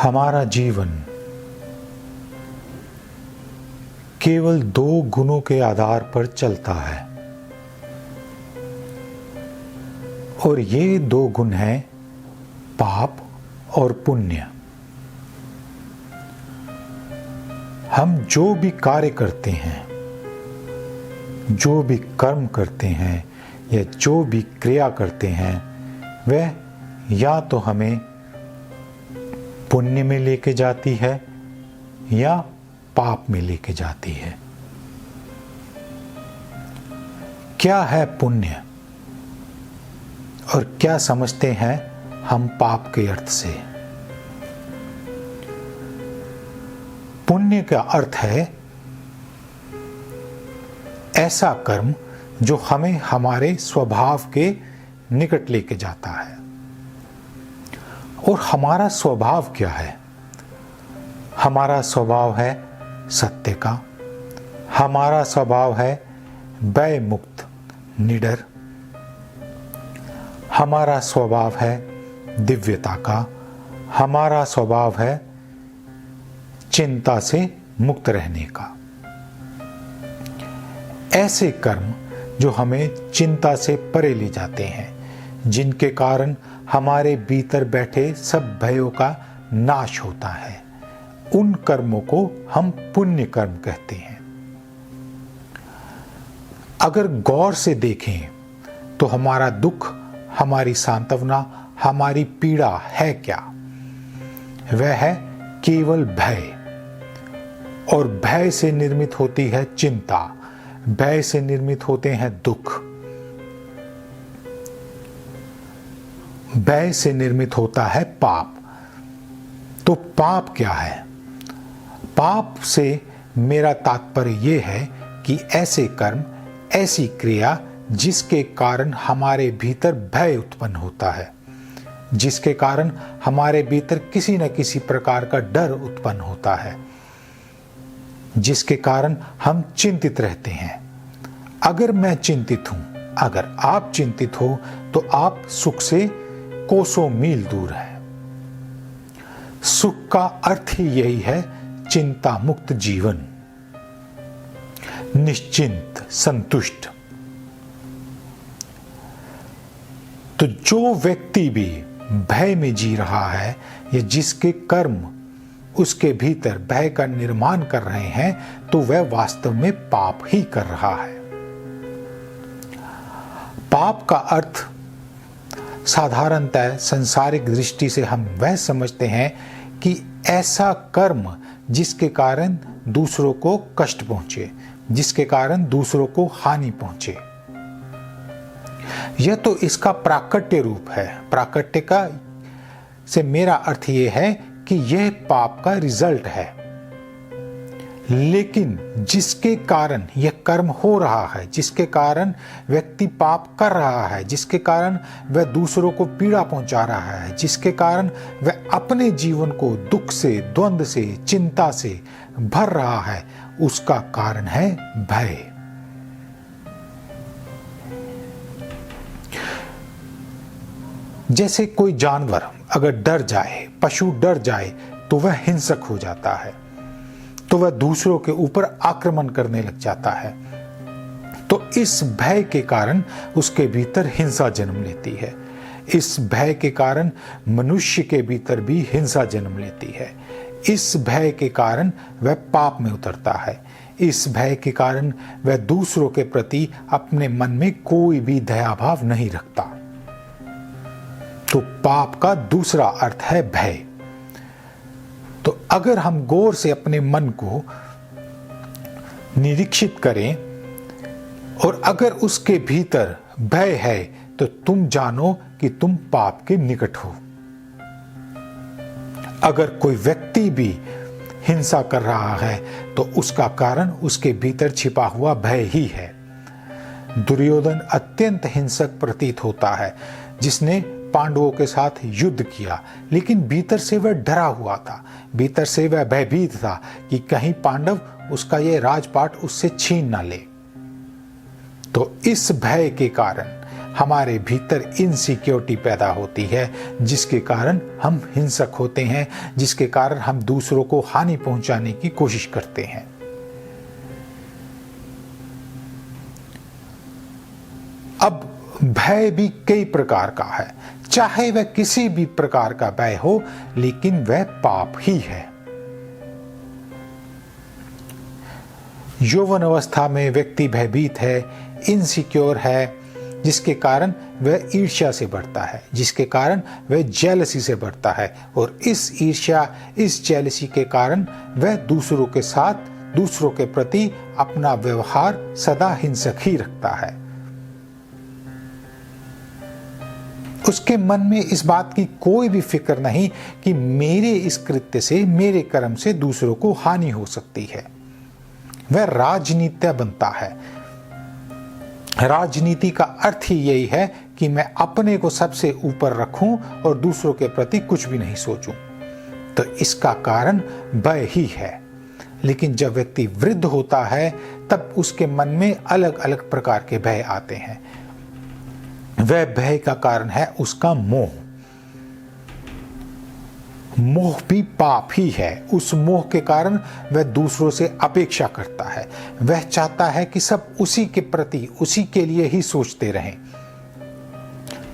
हमारा जीवन केवल 2 गुणों के आधार पर चलता है और ये 2 गुण हैं पाप और पुण्य। हम जो भी कार्य करते हैं, जो भी कर्म करते हैं या जो भी क्रिया करते हैं, वह या तो हमें पुण्य में लेके जाती है या पाप में लेके जाती है। क्या है पुण्य और क्या समझते हैं हम पाप के अर्थ से? पुण्य का अर्थ है ऐसा कर्म जो हमें हमारे स्वभाव के निकट लेके जाता है। और हमारा स्वभाव क्या है? हमारा स्वभाव है सत्य का, हमारा स्वभाव है भय मुक्त निडर, हमारा स्वभाव है दिव्यता का, हमारा स्वभाव है चिंता से मुक्त रहने का। ऐसे कर्म जो हमें चिंता से परे ले जाते हैं, जिनके कारण हमारे भीतर बैठे सब भयों का नाश होता है, उन कर्मों को हम पुण्य कर्म कहते हैं। अगर गौर से देखें तो हमारा दुख, हमारी सांत्वना, हमारी पीड़ा है क्या? वह है केवल भय। और भय से निर्मित होती है चिंता, भय से निर्मित होते हैं दुख, भय से निर्मित होता है पाप। तो पाप क्या है? पाप से मेरा तात्पर्य यह है कि ऐसे कर्म, ऐसी क्रिया जिसके कारण हमारे भीतर भय उत्पन्न होता है, जिसके कारण हमारे भीतर किसी न किसी प्रकार का डर उत्पन्न होता है, जिसके कारण हम चिंतित रहते हैं। अगर मैं चिंतित हूं, अगर आप चिंतित हो, तो आप सुख से कोसों मील दूर है। सुख का अर्थ ही यही है, चिंता मुक्त जीवन, निश्चिंत, संतुष्ट। तो जो व्यक्ति भी भय में जी रहा है या जिसके कर्म उसके भीतर भय का निर्माण कर रहे हैं, तो वह वास्तव में पाप ही कर रहा है। पाप का अर्थ साधारणतः सांसारिक दृष्टि से हम वह समझते हैं कि ऐसा कर्म जिसके कारण दूसरों को कष्ट पहुंचे, जिसके कारण दूसरों को हानि पहुंचे। यह तो इसका प्राकट्य रूप है। प्राकट्य का से मेरा अर्थ यह है कि यह पाप का रिजल्ट है। लेकिन जिसके कारण यह कर्म हो रहा है, जिसके कारण व्यक्ति पाप कर रहा है, जिसके कारण वह दूसरों को पीड़ा पहुंचा रहा है, जिसके कारण वह अपने जीवन को दुख से, द्वंद्व से, चिंता से भर रहा है, उसका कारण है भय। जैसे कोई जानवर अगर डर जाए, पशु डर जाए, तो वह हिंसक हो जाता है, तो वह दूसरों के ऊपर आक्रमण करने लग जाता है। तो इस भय के कारण उसके भीतर हिंसा जन्म लेती है। इस भय के कारण मनुष्य के भीतर भी हिंसा जन्म लेती है। इस भय के कारण वह पाप में उतरता है। इस भय के कारण वह दूसरों के प्रति अपने मन में कोई भी दया भाव नहीं रखता। तो पाप का दूसरा अर्थ है भय। तो अगर हम गौर से अपने मन को निरीक्षित करें और अगर उसके भीतर भय है, तो तुम जानो कि तुम पाप के निकट हो। अगर कोई व्यक्ति भी हिंसा कर रहा है, तो उसका कारण उसके भीतर छिपा हुआ भय ही है। दुर्योधन अत्यंत हिंसक प्रतीत होता है, जिसने पांडवों के साथ युद्ध किया, लेकिन भीतर से वह डरा हुआ था, भीतर से वह भयभीत था कि कहीं पांडव उसका यह राजपाट उससे छीन ना ले। तो इस भय के कारण हमारे भीतर इनसिक्योरिटी पैदा होती है, जिसके कारण हम हिंसक होते हैं, जिसके कारण हम दूसरों को हानि पहुंचाने की कोशिश करते हैं। अब भय भी कई प्रकार का है, चाहे वह किसी भी प्रकार का भय हो, लेकिन वह पाप ही है। यौवन अवस्था में व्यक्ति भयभीत है, इनसिक्योर है, जिसके कारण वह ईर्ष्या से बढ़ता है, जिसके कारण वह जेलसी से बढ़ता है, और इस ईर्ष्या, इस जेलसी के कारण वह दूसरों के साथ, दूसरों के प्रति अपना व्यवहार सदा हिंसक ही रखता है। उसके मन में इस बात की कोई भी फिक्र नहीं कि मेरे इस कृत्य से, मेरे कर्म से दूसरों को हानि हो सकती है। वह राजनीतिज्ञ बनता है। राजनीति का अर्थ ही यही है कि मैं अपने को सबसे ऊपर रखूं और दूसरों के प्रति कुछ भी नहीं सोचूं। तो इसका कारण भय ही है। लेकिन जब व्यक्ति वृद्ध होता है, तब उसके मन में अलग अलग प्रकार के भय आते हैं। वह भय का कारण है उसका मोह। मोह भी पाप ही है। उस मोह के कारण वह दूसरों से अपेक्षा करता है। वह चाहता है कि सब उसी के प्रति, उसी के लिए ही सोचते रहें।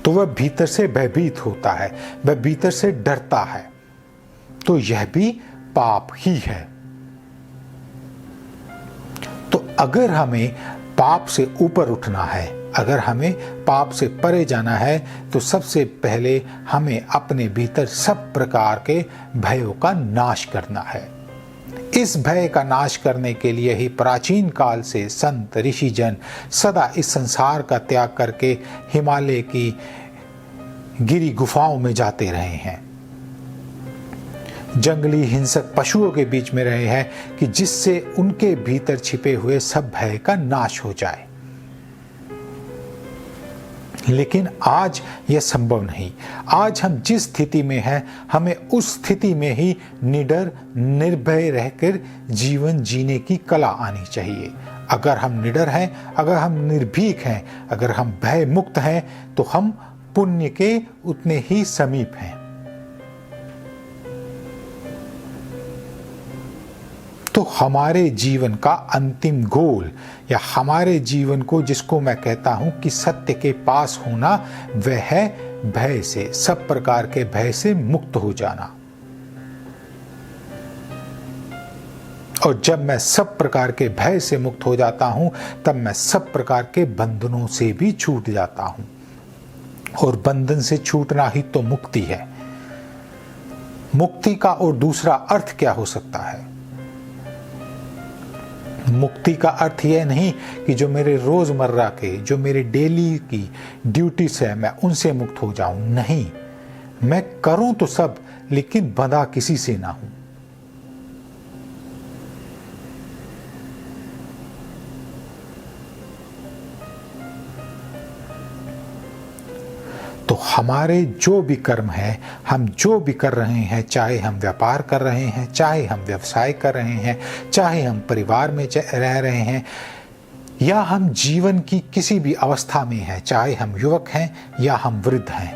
तो वह भीतर से भयभीत होता है, वह भीतर से डरता है। तो यह भी पाप ही है। तो अगर हमें पाप से ऊपर उठना है, अगर हमें पाप से परे जाना है, तो सबसे पहले हमें अपने भीतर सब प्रकार के भयों का नाश करना है। इस भय का नाश करने के लिए ही प्राचीन काल से संत ऋषिजन सदा इस संसार का त्याग करके हिमालय की गिरी गुफाओं में जाते रहे हैं। जंगली हिंसक पशुओं के बीच में रहे हैं कि जिससे उनके भीतर छिपे हुए सब भय का नाश हो जाए। लेकिन आज यह संभव नहीं। आज हम जिस स्थिति में हैं, हमें उस स्थिति में ही निडर, निर्भय रहकर जीवन जीने की कला आनी चाहिए। अगर हम निडर हैं, अगर हम निर्भीक हैं, अगर हम भय मुक्त हैं, तो हम पुण्य के उतने ही समीप हैं। तो हमारे जीवन का अंतिम गोल, या हमारे जीवन को जिसको मैं कहता हूं कि सत्य के पास होना, वह है भय से, सब प्रकार के भय से मुक्त हो जाना। और जब मैं सब प्रकार के भय से मुक्त हो जाता हूं, तब मैं सब प्रकार के बंधनों से भी छूट जाता हूं। और बंधन से छूटना ही तो मुक्ति है। मुक्ति का और दूसरा अर्थ क्या हो सकता है? मुक्ति का अर्थ यह नहीं कि जो मेरे रोजमर्रा के, जो मेरे डेली की ड्यूटीज है, मैं उनसे मुक्त हो जाऊं। नहीं, मैं करूं तो सब, लेकिन बंधा किसी से ना हूं। तो हमारे जो भी कर्म है, हम जो भी कर रहे हैं, चाहे हम व्यापार कर रहे हैं, चाहे हम व्यवसाय कर रहे हैं, चाहे हम परिवार में रह रहे हैं, या हम जीवन की किसी भी अवस्था में हैं, चाहे हम युवक हैं या हम वृद्ध हैं,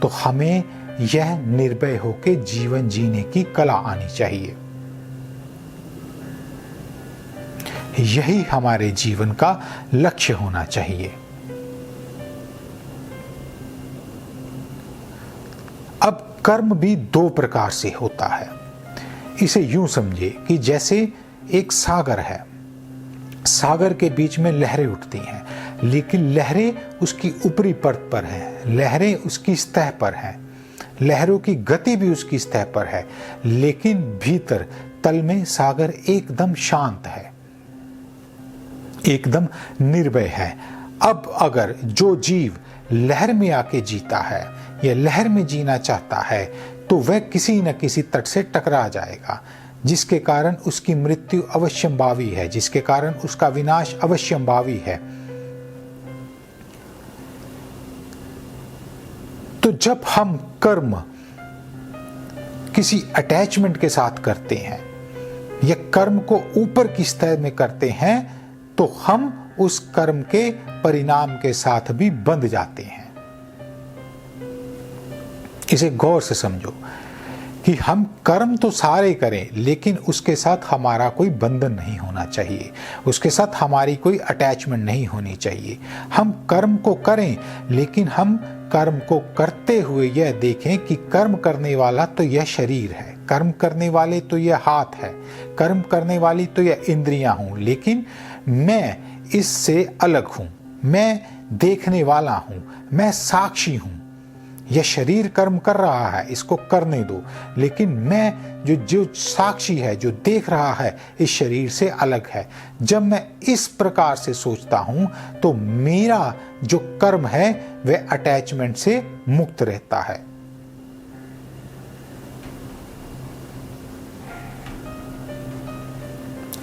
तो हमें यह निर्भय होकर जीवन जीने की कला आनी चाहिए। यही हमारे जीवन का लक्ष्य होना चाहिए। अब कर्म भी दो प्रकार से होता है। इसे यूं समझिए कि जैसे एक सागर है, सागर के बीच में लहरें उठती हैं, लेकिन लहरें उसकी ऊपरी परत पर हैं, लहरें उसकी सतह पर हैं, लहरों की गति भी उसकी सतह पर है, लेकिन भीतर तल में सागर एकदम शांत है, एकदम निर्भय है। अब अगर जो जीव लहर में आके जीता है या लहर में जीना चाहता है, तो वह किसी न किसी तट से टकरा जाएगा, जिसके कारण उसकी मृत्यु अवश्यंभावी है, जिसके कारण उसका विनाश अवश्यंभावी है। तो जब हम कर्म किसी अटैचमेंट के साथ करते हैं या कर्म को ऊपर की स्तर में करते हैं, तो हम उस कर्म के परिणाम के साथ भी बंध जाते हैं। इसे गौर से समझो कि हम कर्म तो सारे करें, लेकिन उसके साथ हमारा कोई बंधन नहीं होना चाहिए, उसके साथ हमारी कोई अटैचमेंट नहीं होनी चाहिए। हम कर्म को करें, लेकिन हम कर्म को करते हुए यह देखें कि कर्म करने वाला तो यह शरीर है, कर्म करने वाले तो यह हाथ है, कर्म करने वाली तो यह इंद्रियां हूं, लेकिन मैं इससे अलग हूं, मैं देखने वाला हूं, मैं साक्षी हूं। यह शरीर कर्म कर रहा है, इसको करने दो, लेकिन मैं जो साक्षी है, जो देख रहा है, इस शरीर से अलग है। जब मैं इस प्रकार से सोचता हूं तो मेरा जो कर्म है वह अटैचमेंट से मुक्त रहता है।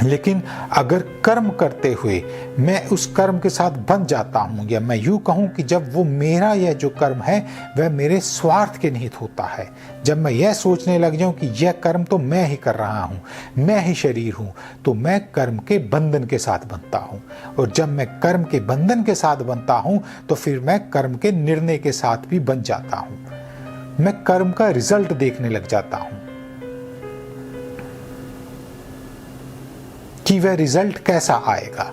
लेकिन अगर कर्म करते हुए मैं उस कर्म के साथ बंध जाता हूं, या मैं यूं कहूं कि जब वो मेरा यह जो कर्म है वह मेरे स्वार्थ के निहित होता है, जब मैं यह सोचने लग जाऊं कि यह कर्म तो मैं ही कर रहा हूं, मैं ही शरीर हूं, तो मैं कर्म के बंधन के साथ बनता हूं। और जब मैं कर्म के बंधन के साथ बनता हूं तो फिर मैं कर्म के निर्णय के साथ भी बन जाता हूं। मैं कर्म का रिजल्ट देखने लग जाता हूं कि वह रिजल्ट कैसा आएगा,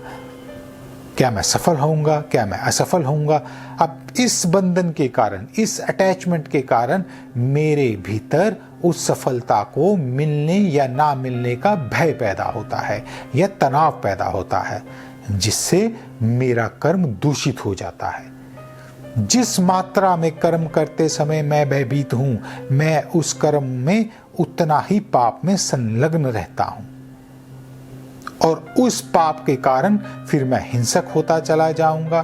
क्या मैं सफल होऊंगा, क्या मैं असफल होऊंगा। अब इस बंधन के कारण, इस अटैचमेंट के कारण मेरे भीतर उस सफलता को मिलने या ना मिलने का भय पैदा होता है, या तनाव पैदा होता है, जिससे मेरा कर्म दूषित हो जाता है। जिस मात्रा में कर्म करते समय मैं भयभीत हूं, मैं उस कर्म में उतना ही पाप में संलग्न रहता हूं, और उस पाप के कारण फिर मैं हिंसक होता चला जाऊंगा,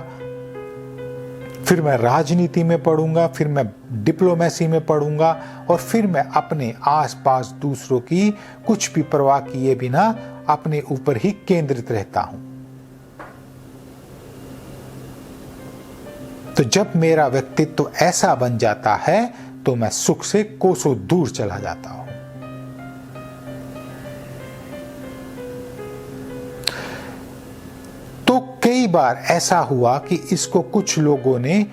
फिर मैं राजनीति में पढ़ूंगा, फिर मैं डिप्लोमेसी में पढ़ूंगा, और फिर मैं अपने आसपास दूसरों की कुछ भी परवाह किए बिना अपने ऊपर ही केंद्रित रहता हूं। तो जब मेरा व्यक्तित्व ऐसा बन जाता है तो मैं सुख से कोसों दूर चला जाता हूं। तो कई बार ऐसा हुआ कि इसको कुछ लोगों ने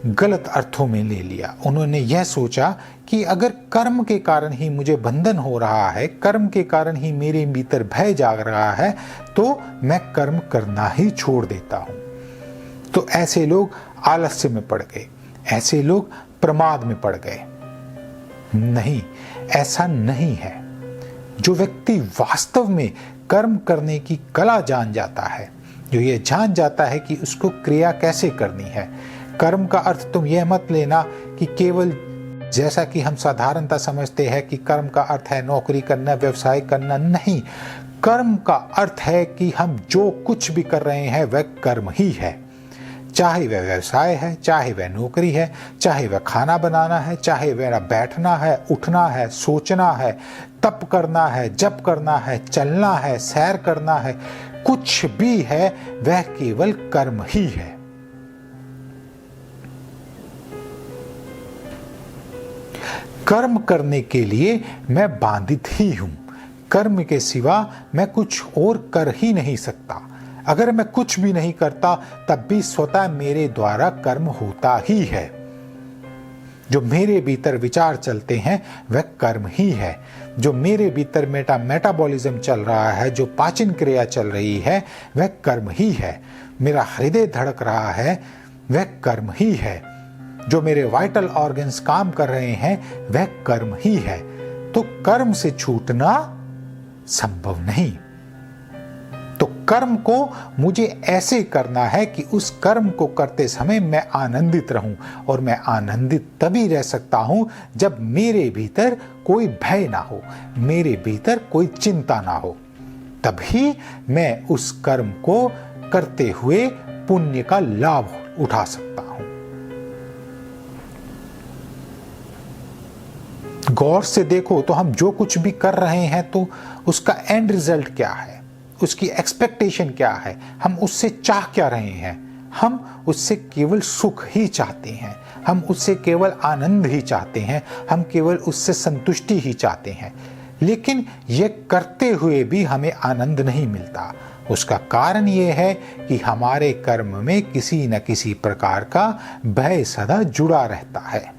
गलत अर्थों में ले लिया। उन्होंने यह सोचा कि अगर कर्म के कारण ही मुझे बंधन हो रहा है, कर्म के कारण ही मेरे भीतर भय जाग रहा है, तो मैं कर्म करना ही छोड़ देता हूं। तो ऐसे लोग आलस्य में पड़ गए, ऐसे लोग प्रमाद में पड़ गए। नहीं, ऐसा नहीं है। जो व्यक्ति वास्तव में कर्म करने की कला जान जाता है, जो ये जान जाता है कि उसको क्रिया कैसे करनी है। कर्म का अर्थ तुम यह मत लेना कि केवल जैसा कि हम साधारणतः समझते हैं कि कर्म का अर्थ है नौकरी करना, व्यवसाय करना। नहीं, कर्म का अर्थ है कि हम जो कुछ भी कर रहे हैं वह कर्म ही है। चाहे वह व्यवसाय है, चाहे वह नौकरी है, चाहे वह खाना बनाना है, चाहे वह बैठना है, उठना है, सोचना है, तप करना है, जप करना है, चलना है, सैर करना है, कुछ भी है वह केवल कर्म ही है। कर्म करने के लिए मैं बांधित ही हूं। कर्म के सिवा मैं कुछ और कर ही नहीं सकता। अगर मैं कुछ भी नहीं करता तब भी स्वतः मेरे द्वारा कर्म होता ही है। जो मेरे भीतर विचार चलते हैं वह कर्म ही है। जो मेरे भीतर मेटाबॉलिज्म चल रहा है, जो पाचन क्रिया चल रही है, वह कर्म ही है। मेरा हृदय धड़क रहा है, वह कर्म ही है। जो मेरे वाइटल ऑर्गन्स काम कर रहे हैं वह कर्म ही है। तो कर्म से छूटना संभव नहीं। तो कर्म को मुझे ऐसे करना है कि उस कर्म को करते समय मैं आनंदित रहूं, और मैं आनंदित तभी रह सकता हूं जब मेरे भीतर कोई भय ना हो, मेरे भीतर कोई चिंता ना हो। तभी मैं उस कर्म को करते हुए पुण्य का लाभ उठा सकता हूं। गौर से देखो तो हम जो कुछ भी कर रहे हैं तो उसका एंड रिजल्ट क्या है, उसकी एक्सपेक्टेशन क्या है, हम उससे चाह क्या रहे हैं। हम उससे केवल सुख ही चाहते हैं, हम उससे केवल आनंद ही चाहते हैं, हम केवल उससे संतुष्टि ही चाहते हैं। लेकिन यह करते हुए भी हमें आनंद नहीं मिलता, उसका कारण ये है कि हमारे कर्म में किसी न किसी प्रकार का भय सदा जुड़ा रहता है।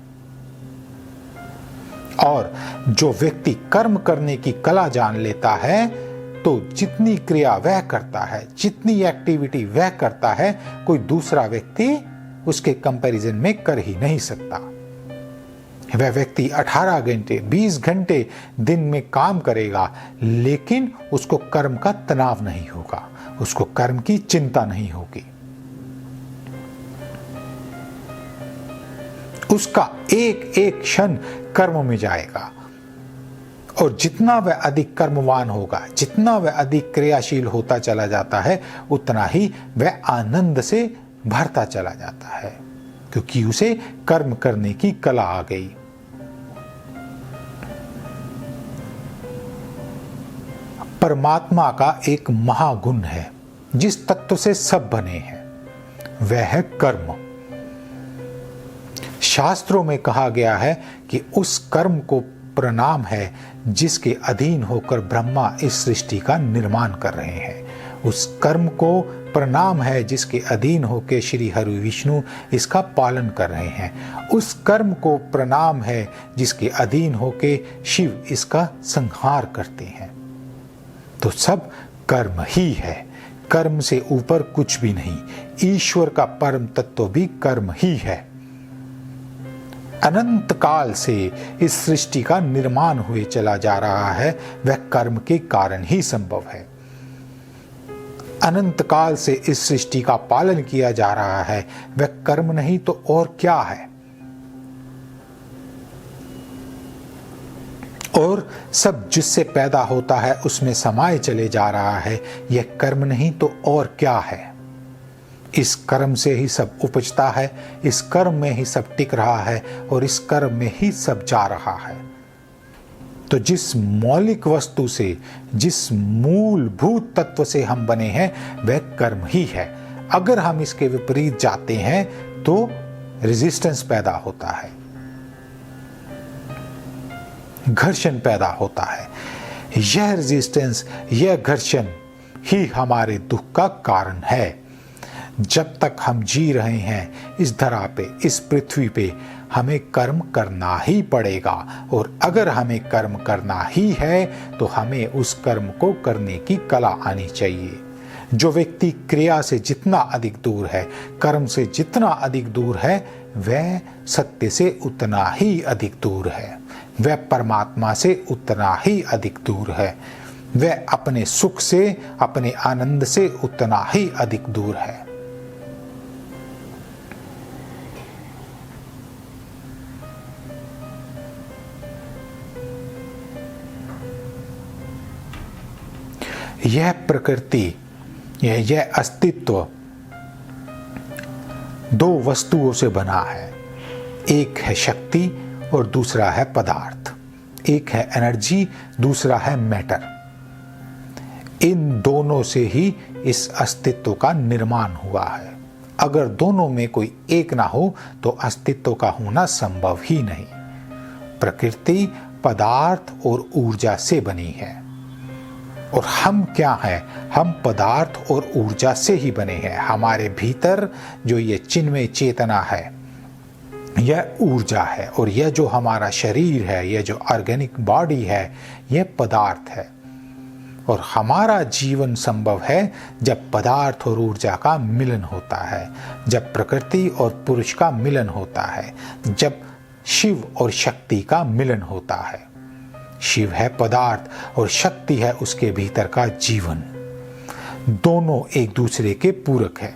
और जो व्यक्ति कर्म करने की कला जान लेता है, तो जितनी क्रिया वह करता है, जितनी एक्टिविटी वह करता है, कोई दूसरा व्यक्ति उसके कंपैरिजन में कर ही नहीं सकता। वह व्यक्ति 18 घंटे 20 घंटे दिन में काम करेगा, लेकिन उसको कर्म का तनाव नहीं होगा, उसको कर्म की चिंता नहीं होगी। उसका एक एक क्षण कर्म में जाएगा, और जितना वह अधिक कर्मवान होगा, जितना वह अधिक क्रियाशील होता चला जाता है, उतना ही वह आनंद से भरता चला जाता है, क्योंकि उसे कर्म करने की कला आ गई। परमात्मा का एक महागुण है जिस तत्व से सब बने हैं, वह है कर्म। शास्त्रों में कहा गया है कि उस कर्म को प्रणाम है जिसके अधीन होकर ब्रह्मा इस सृष्टि का निर्माण कर रहे हैं। उस कर्म को प्रणाम है जिसके अधीन होकर श्री हरि विष्णु इसका पालन कर रहे हैं। उस कर्म को प्रणाम है जिसके अधीन होकर शिव इसका संहार करते हैं। तो सब कर्म ही है, कर्म से ऊपर कुछ भी नहीं। ईश्वर का परम तत्व भी कर्म ही है। अनंत काल से इस सृष्टि का निर्माण हुए चला जा रहा है, वह कर्म के कारण ही संभव है। अनंत काल से इस सृष्टि का पालन किया जा रहा है, वह कर्म नहीं तो और क्या है। और सब जिससे पैदा होता है उसमें समाये चले जा रहा है, यह कर्म नहीं तो और क्या है। इस कर्म से ही सब उपजता है, इस कर्म में ही सब टिक रहा है, और इस कर्म में ही सब जा रहा है। तो जिस मौलिक वस्तु से, जिस मूलभूत तत्व से हम बने हैं, वह कर्म ही है। अगर हम इसके विपरीत जाते हैं तो रेजिस्टेंस पैदा होता है, घर्षण पैदा होता है। यह रेजिस्टेंस, यह घर्षण ही हमारे दुख का कारण है। जब तक हम जी रहे हैं इस धरा पे, इस पृथ्वी पे, हमें कर्म करना ही पड़ेगा। और अगर हमें कर्म करना ही है तो हमें उस कर्म को करने की कला आनी चाहिए। जो व्यक्ति क्रिया से जितना अधिक दूर है, कर्म से जितना अधिक दूर है, वह सत्य से उतना ही अधिक दूर है, वह परमात्मा से उतना ही अधिक दूर है, वह अपने सुख से, अपने आनंद से उतना ही अधिक दूर है। यह प्रकृति, यह अस्तित्व दो वस्तुओं से बना है। एक है शक्ति और दूसरा है पदार्थ। एक है एनर्जी, दूसरा है मैटर। इन दोनों से ही इस अस्तित्व का निर्माण हुआ है। अगर दोनों में कोई एक ना हो तो अस्तित्व का होना संभव ही नहीं। प्रकृति पदार्थ और ऊर्जा से बनी है, और हम क्या हैं? हम पदार्थ और ऊर्जा से ही बने हैं। हमारे भीतर जो ये चिन्मय चेतना है, यह ऊर्जा है, और यह जो हमारा शरीर है, यह जो ऑर्गेनिक बॉडी है, यह पदार्थ है। और हमारा जीवन संभव है जब पदार्थ और ऊर्जा का मिलन होता है, जब प्रकृति और पुरुष का मिलन होता है, जब शिव और शक्ति का मिलन होता है। शिव है पदार्थ और शक्ति है उसके भीतर का जीवन। दोनों एक दूसरे के पूरक है।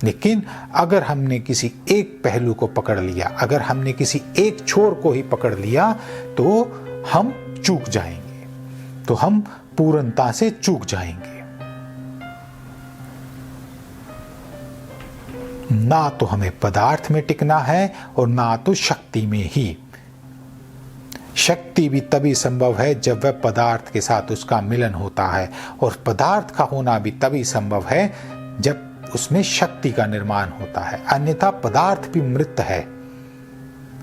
लेकिन अगर हमने किसी एक पहलू को पकड़ लिया, अगर हमने किसी एक छोर को ही पकड़ लिया, तो हम चूक जाएंगे, तो हम पूर्णता से चूक जाएंगे। ना तो हमें पदार्थ में टिकना है और ना तो शक्ति में ही। शक्ति भी तभी संभव है जब वह पदार्थ के साथ उसका मिलन होता है, और पदार्थ का होना भी तभी संभव है जब उसमें शक्ति का निर्माण होता है। अन्यथा पदार्थ भी मृत है,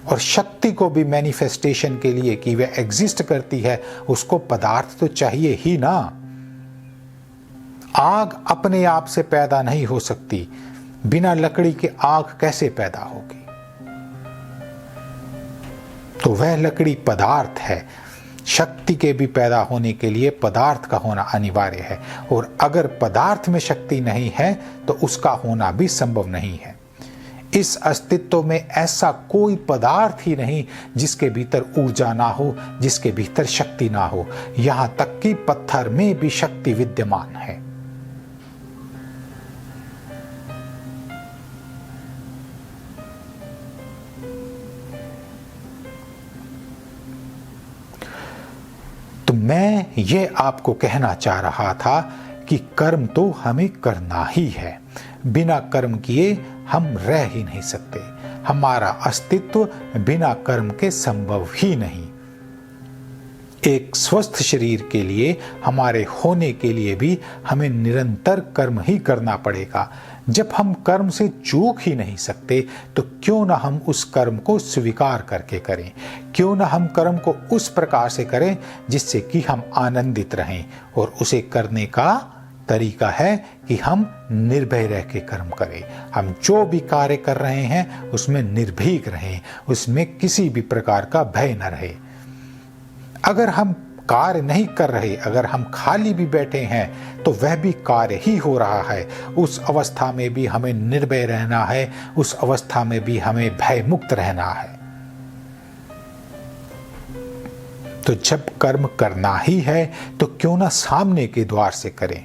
और शक्ति को भी मैनिफेस्टेशन के लिए कि वह एग्जिस्ट करती है, उसको पदार्थ तो चाहिए ही ना। आग अपने आप से पैदा नहीं हो सकती, बिना लकड़ी के आग कैसे पैदा होगी? तो वह लकड़ी पदार्थ है। शक्ति के भी पैदा होने के लिए पदार्थ का होना अनिवार्य है, और अगर पदार्थ में शक्ति नहीं है तो उसका होना भी संभव नहीं है। इस अस्तित्व में ऐसा कोई पदार्थ ही नहीं जिसके भीतर ऊर्जा ना हो, जिसके भीतर शक्ति ना हो। यहां तक कि पत्थर में भी शक्ति विद्यमान है। तो मैं ये आपको कहना चाह रहा था कि कर्म तो हमें करना ही है। बिना कर्म किए हम रह ही नहीं सकते। हमारा अस्तित्व बिना कर्म के संभव ही नहीं। एक स्वस्थ शरीर के लिए, हमारे होने के लिए भी हमें निरंतर कर्म ही करना पड़ेगा। जब हम कर्म से चूक ही नहीं सकते तो क्यों ना हम उस कर्म को स्वीकार करके करें, क्यों ना हम कर्म को उस प्रकार से करें जिससे कि हम आनंदित रहें। और उसे करने का तरीका है कि हम निर्भय रह के कर्म करें। हम जो भी कार्य कर रहे हैं उसमें निर्भीक रहें, उसमें किसी भी प्रकार का भय न रहे। अगर हम कार्य नहीं कर रहे, अगर हम खाली भी बैठे हैं तो वह भी कार्य ही हो रहा है। उस अवस्था में भी हमें निर्भय रहना है, उस अवस्था में भी हमें भय मुक्त रहना है। तो जब कर्म करना ही है तो क्यों ना सामने के द्वार से करें,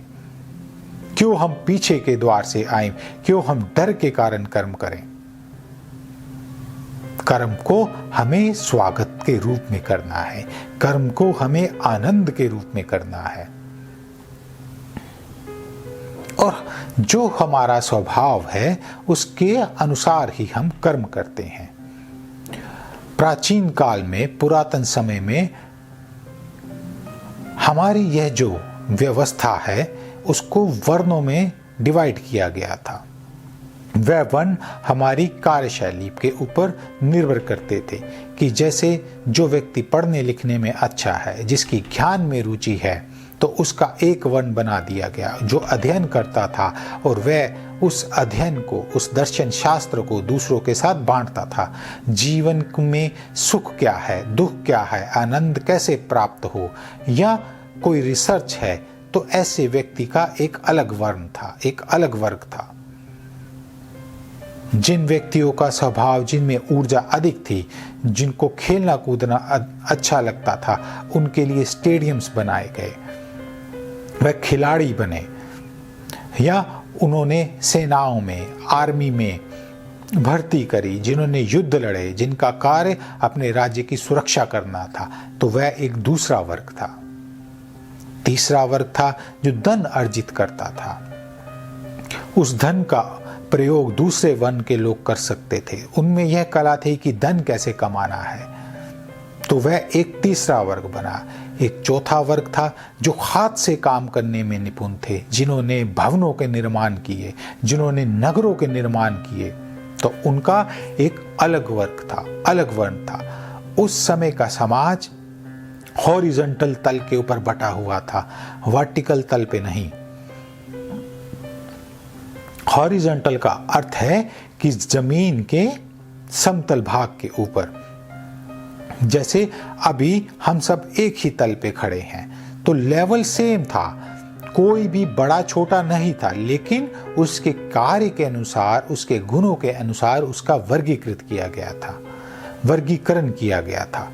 क्यों हम पीछे के द्वार से आएं, क्यों हम डर के कारण कर्म करें। कर्म को हमें स्वागत के रूप में करना है, कर्म को हमें आनंद के रूप में करना है। और जो हमारा स्वभाव है उसके अनुसार ही हम कर्म करते हैं। प्राचीन काल में, पुरातन समय में हमारी यह जो व्यवस्था है उसको वर्णों में डिवाइड किया गया था। वह वर्ण हमारी कार्यशैली के ऊपर निर्भर करते थे कि जैसे जो व्यक्ति पढ़ने लिखने में अच्छा है, जिसकी ज्ञान में रुचि है, तो उसका एक वर्ण बना दिया गया जो अध्ययन करता था और वह उस अध्ययन को, उस दर्शन शास्त्र को दूसरों के साथ बांटता था। जीवन में सुख क्या है, दुख क्या है, आनंद कैसे प्राप्त हो, या कोई रिसर्च है, तो ऐसे व्यक्ति का एक अलग वर्ण था, एक अलग वर्ग था। जिन व्यक्तियों का स्वभाव, जिनमें ऊर्जा अधिक थी, जिनको खेलना कूदना अच्छा लगता था, उनके लिए स्टेडियम्स बनाए गए, वह खिलाड़ी बने, या उन्होंने सेनाओं में, आर्मी में भर्ती करी, जिन्होंने युद्ध लड़े, जिनका कार्य अपने राज्य की सुरक्षा करना था, तो वह एक दूसरा वर्ग था। तीसरा वर्ग था जो धन अर्जित करता था। उस धन का प्रयोग दूसरे वर्ण के लोग कर सकते थे, उनमें यह कला थी कि धन कैसे कमाना है, तो वह एक तीसरा वर्ग बना। एक चौथा वर्ग था जो हाथ से काम करने में निपुण थे, जिन्होंने भवनों के निर्माण किए, जिन्होंने नगरों के निर्माण किए, तो उनका एक अलग वर्ग था, अलग वर्ण था। उस समय का समाज हॉरिजॉन्टल तल के ऊपर बटा हुआ था, वर्टिकल तल पे नहीं। हॉरिजॉन्टल का अर्थ है कि जमीन के समतल भाग के ऊपर। जैसे अभी हम सब एक ही तल पे खड़े हैं तो लेवल सेम था, कोई भी बड़ा छोटा नहीं था, लेकिन उसके कार्य के अनुसार, उसके गुणों के अनुसार उसका वर्गीकृत किया गया था, वर्गीकरण किया गया था।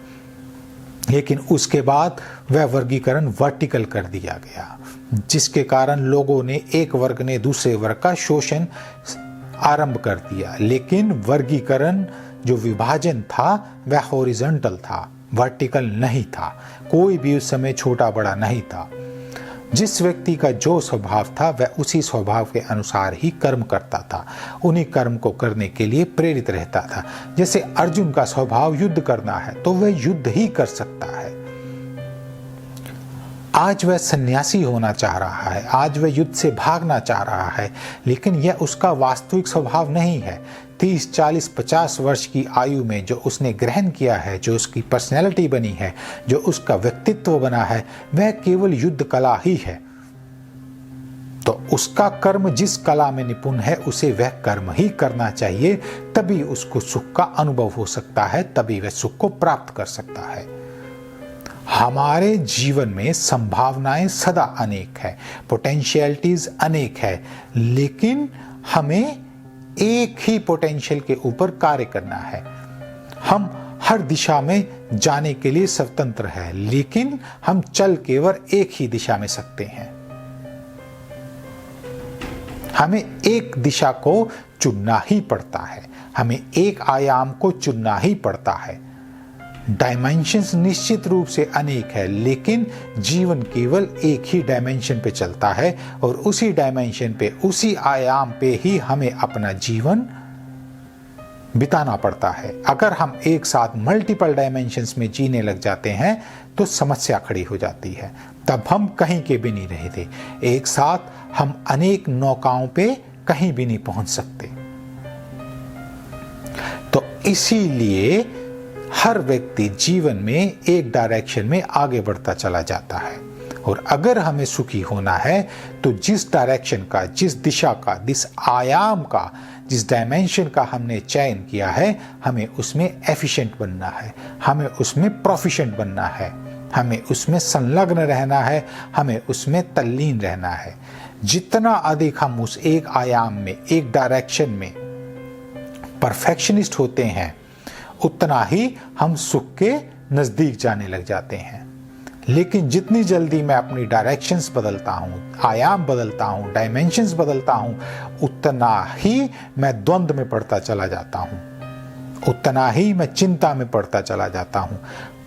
लेकिन उसके बाद वह वर्गीकरण वर्टिकल कर दिया गया, जिसके कारण लोगों ने, एक वर्ग ने दूसरे वर्ग का शोषण आरंभ कर दिया। लेकिन वर्गीकरण, जो विभाजन था, वह हॉरिजॉन्टल था, वर्टिकल नहीं था। कोई भी उस समय छोटा बड़ा नहीं था। जिस व्यक्ति का जो स्वभाव था वह उसी स्वभाव के अनुसार ही कर्म करता था, उन्हीं कर्म को करने के लिए प्रेरित रहता था। जैसे अर्जुन का स्वभाव युद्ध करना है तो वह युद्ध ही कर सकता है। आज वह सन्यासी होना चाह रहा है, आज वह युद्ध से भागना चाह रहा है, लेकिन यह उसका वास्तविक स्वभाव नहीं है। 30, 40, 50 वर्ष की आयु में जो उसने ग्रहण किया है, जो उसकी पर्सनैलिटी बनी है, जो उसका व्यक्तित्व बना है, वह केवल युद्ध कला ही है। तो उसका कर्म जिस कला में निपुण है उसे वह कर्म ही करना चाहिए, तभी उसको सुख का अनुभव हो सकता है, तभी वह सुख को प्राप्त कर सकता है। हमारे जीवन में संभावनाएं सदा अनेक है, पोटेंशियलिटीज अनेक है, लेकिन हमें एक ही पोटेंशियल के ऊपर कार्य करना है। हम हर दिशा में जाने के लिए स्वतंत्र है, लेकिन हम चल केवल एक ही दिशा में सकते हैं। हमें एक दिशा को चुनना ही पड़ता है, हमें एक आयाम को चुनना ही पड़ता है। डायमेंशंस निश्चित रूप से अनेक है, लेकिन जीवन केवल एक ही डायमेंशन पे चलता है और उसी डायमेंशन पे, उसी आयाम पे ही हमें अपना जीवन बिताना पड़ता है। अगर हम एक साथ मल्टीपल डायमेंशंस में जीने लग जाते हैं तो समस्या खड़ी हो जाती है, तब हम कहीं के भी नहीं रहते। एक साथ हम अनेक नौकाओं पे कहीं भी नहीं पहुंच सकते। तो इसीलिए हर व्यक्ति जीवन में एक डायरेक्शन में आगे बढ़ता चला जाता है, और अगर हमें सुखी होना है तो जिस डायरेक्शन का, जिस दिशा का, जिस आयाम का, जिस डायमेंशन का हमने चयन किया है, हमें उसमें एफिशिएंट बनना है, हमें उसमें प्रोफिशिएंट बनना है, हमें उसमें संलग्न रहना है, हमें उसमें तल्लीन रहना है। जितना अधिक हम उस एक आयाम में, एक डायरेक्शन में परफेक्शनिस्ट होते हैं, उतना ही हम सुख के नजदीक जाने लग जाते हैं। लेकिन जितनी जल्दी मैं अपनी डायरेक्शंस बदलता हूँ, आयाम बदलता हूँ, डायमेंशंस बदलता हूँ, उतना ही मैं द्वंद्व में पड़ता चला जाता हूँ, उतना ही मैं चिंता में पड़ता चला जाता हूँ।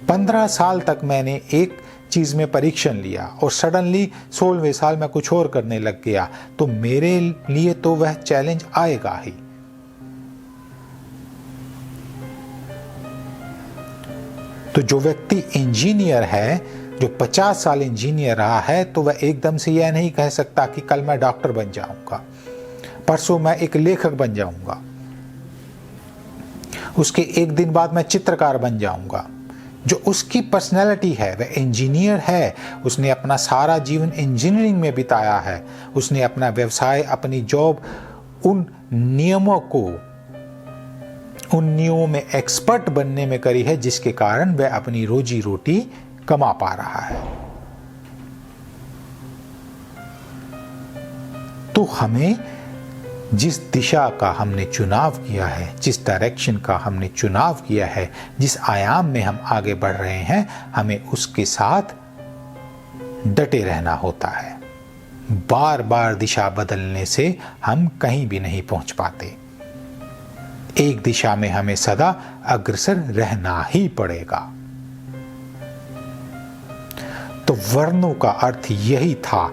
15 साल तक मैंने एक चीज में परीक्षण लिया और सडनली 16वें साल में कुछ और करने लग गया, तो मेरे लिए तो वह चैलेंज आएगा ही। तो जो व्यक्ति इंजीनियर है, जो 50 साल इंजीनियर रहा है, तो वह एकदम से यह नहीं कह सकता कि कल मैं डॉक्टर बन जाऊंगा, परसों मैं एक लेखक बन जाऊंगा, उसके एक दिन बाद मैं चित्रकार बन जाऊंगा। जो उसकी पर्सनैलिटी है, वह इंजीनियर है, उसने अपना सारा जीवन इंजीनियरिंग में बिताया है, उसने अपना व्यवसाय, अपनी जॉब उन नियमों में एक्सपर्ट बनने में करी है, जिसके कारण वह अपनी रोजी रोटी कमा पा रहा है। तो हमें जिस दिशा का हमने चुनाव किया है, जिस डायरेक्शन का हमने चुनाव किया है, जिस आयाम में हम आगे बढ़ रहे हैं, हमें उसके साथ डटे रहना होता है। बार बार दिशा बदलने से हम कहीं भी नहीं पहुंच पाते। एक दिशा में हमें सदा अग्रसर रहना ही पड़ेगा। तो वर्णों का अर्थ यही था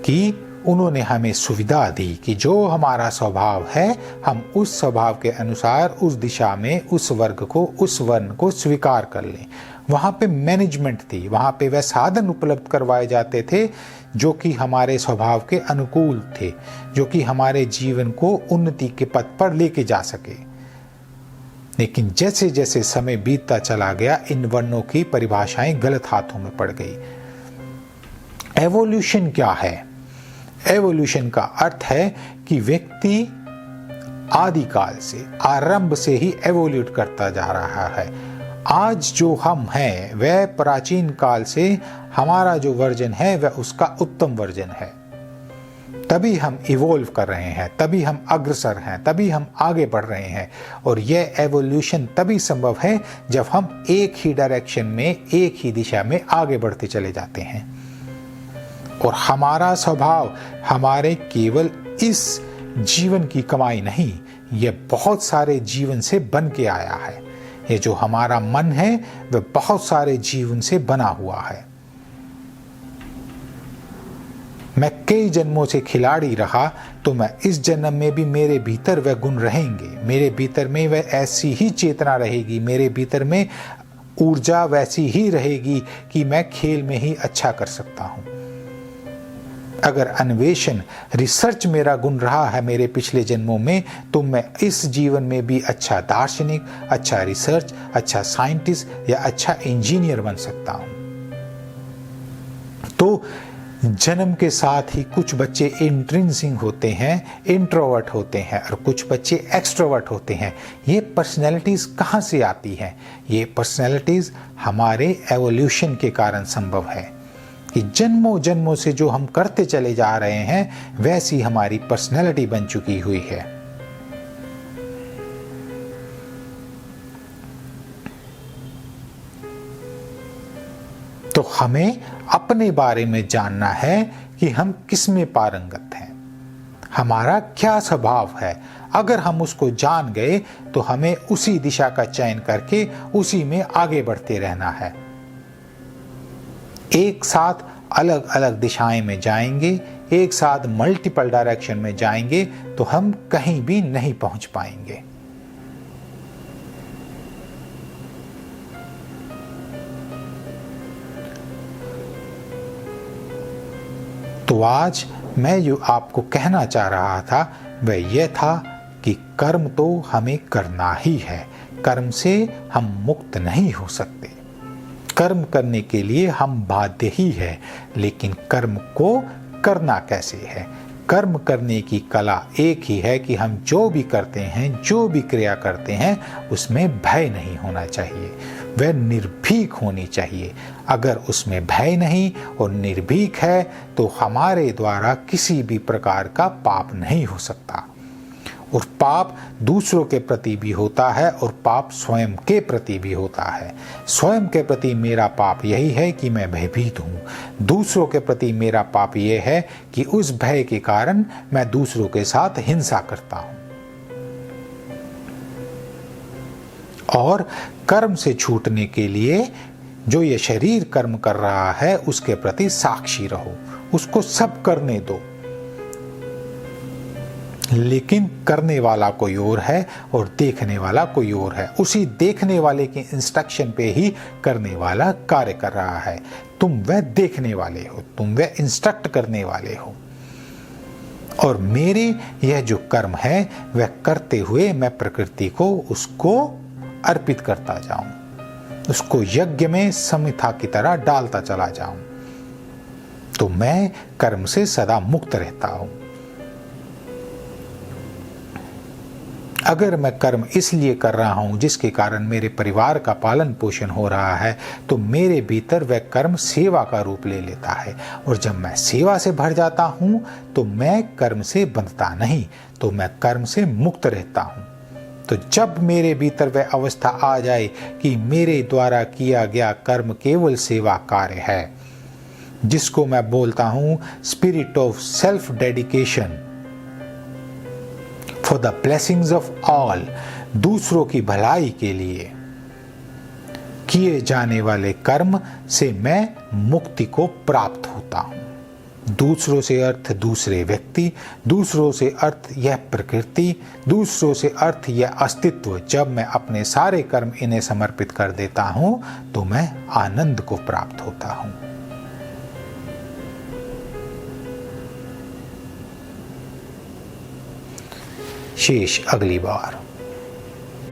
कि उन्होंने हमें सुविधा दी कि जो हमारा स्वभाव है, हम उस स्वभाव के अनुसार उस दिशा में उस वर्ग को, उस वर्ण को स्वीकार कर लें। वहाँ पे मैनेजमेंट थी, वहाँ पे वह साधन उपलब्ध करवाए जाते थे जो कि हमारे स्वभाव के अनुकूल थे, जो कि हमारे जीवन को उन्नति के पथ पर लेके जा सके। लेकिन जैसे जैसे समय बीतता चला गया, इन वर्णों की परिभाषाएं गलत हाथों में पड़ गई। एवोल्यूशन क्या है? एवोल्यूशन का अर्थ है कि व्यक्ति आदिकाल से, आरंभ से ही एवोल्यूट करता जा रहा है। आज जो हम हैं वह प्राचीन काल से हमारा जो वर्जन है वह उसका उत्तम वर्जन है। तभी हम इवोल्व कर रहे हैं, तभी हम अग्रसर हैं, तभी हम आगे बढ़ रहे हैं। और यह एवोल्यूशन तभी संभव है जब हम एक ही डायरेक्शन में, एक ही दिशा में आगे बढ़ते चले जाते हैं। और हमारा स्वभाव हमारे केवल इस जीवन की कमाई नहीं, यह बहुत सारे जीवन से बन के आया है। ये जो हमारा मन है वह बहुत सारे जीवन से बना हुआ है। मैं कई जन्मों से खिलाड़ी रहा, तो मैं इस जन्म में भी मेरे भीतर वह गुण रहेंगे, मेरे भीतर में वह ऐसी ही चेतना रहेगी, मेरे भीतर में ऊर्जा वैसी ही रहेगी कि मैं खेल में ही अच्छा कर सकता हूं। अगर अन्वेषण, रिसर्च मेरा गुण रहा है मेरे पिछले जन्मों में, तो मैं इस जीवन में भी अच्छा दार्शनिक, अच्छा रिसर्च, अच्छा साइंटिस्ट या अच्छा इंजीनियर बन सकता हूं। तो जन्म के साथ ही कुछ बच्चे इंट्रिंसिक होते हैं, इंट्रोवर्ट होते हैं, और कुछ बच्चे एक्सट्रोवर्ट होते हैं। ये पर्सनैलिटीज़ कहाँ से आती हैं? ये पर्सनैलिटीज़ हमारे एवोल्यूशन के कारण संभव है कि जन्मों जन्मों से जो हम करते चले जा रहे हैं वैसी हमारी पर्सनैलिटी बन चुकी हुई है। तो हमें अपने बारे में जानना है कि हम किस में पारंगत हैं, हमारा क्या स्वभाव है। अगर हम उसको जान गए तो हमें उसी दिशा का चयन करके उसी में आगे बढ़ते रहना है। एक साथ अलग अलग दिशाएं में जाएंगे, एक साथ मल्टीपल डायरेक्शन में जाएंगे तो हम कहीं भी नहीं पहुंच पाएंगे। तो आज मैं जो आपको कहना चाह रहा था वह यह था कि कर्म तो हमें करना ही है, कर्म से हम मुक्त नहीं हो सकते। कर्म करने के लिए हम बाध्य ही है, लेकिन कर्म को करना कैसे है? कर्म करने की कला एक ही है कि हम जो भी करते हैं, जो भी क्रिया करते हैं, उसमें भय नहीं होना चाहिए, वह निर्भीक होनी चाहिए। अगर उसमें भय नहीं और निर्भीक है तो हमारे द्वारा किसी भी प्रकार का पाप नहीं हो सकता। और पाप दूसरों के प्रति भी होता है और पाप स्वयं के प्रति भी होता है। स्वयं के प्रति मेरा पाप यही है कि मैं भयभीत हूँ, दूसरों के प्रति मेरा पाप यह है कि उस भय के कारण मैं दूसरों के साथ हिंसा करता हूँ। और कर्म से छूटने के लिए जो ये शरीर कर्म कर रहा है उसके प्रति साक्षी रहो, उसको सब करने दो, लेकिन करने वाला कोई और है और देखने वाला कोई और है। उसी देखने वाले के इंस्ट्रक्शन पे ही करने वाला कार्य कर रहा है। तुम वह देखने वाले हो, तुम वह इंस्ट्रक्ट करने वाले हो। और मेरे यह जो कर्म है वह करते हुए मैं प्रकृति को उसको अर्पित करता जाऊं, उसको यज्ञ में समिथा की तरह डालता चला जाऊं, तो मैं कर्म से सदा मुक्त रहता हूं। अगर मैं कर्म इसलिए कर रहा हूं जिसके कारण मेरे परिवार का पालन पोषण हो रहा है तो मेरे भीतर वह कर्म सेवा का रूप ले लेता है, और जब मैं सेवा से भर जाता हूं तो मैं कर्म से बंधता नहीं, तो मैं कर्म से मुक्त रहता हूं। तो जब मेरे भीतर वह अवस्था आ जाए कि मेरे द्वारा किया गया कर्म केवल सेवा कार्य है, जिसको मैं बोलता हूं spirit of self dedication for the blessings of all, दूसरों की भलाई के लिए किए जाने वाले कर्म से मैं मुक्ति को प्राप्त होता हूं। दूसरों से अर्थ दूसरे व्यक्ति, दूसरों से अर्थ यह प्रकृति, दूसरों से अर्थ यह अस्तित्व। जब मैं अपने सारे कर्म इन्हें समर्पित कर देता हूं तो मैं आनंद को प्राप्त होता हूं। शेष अगली बार।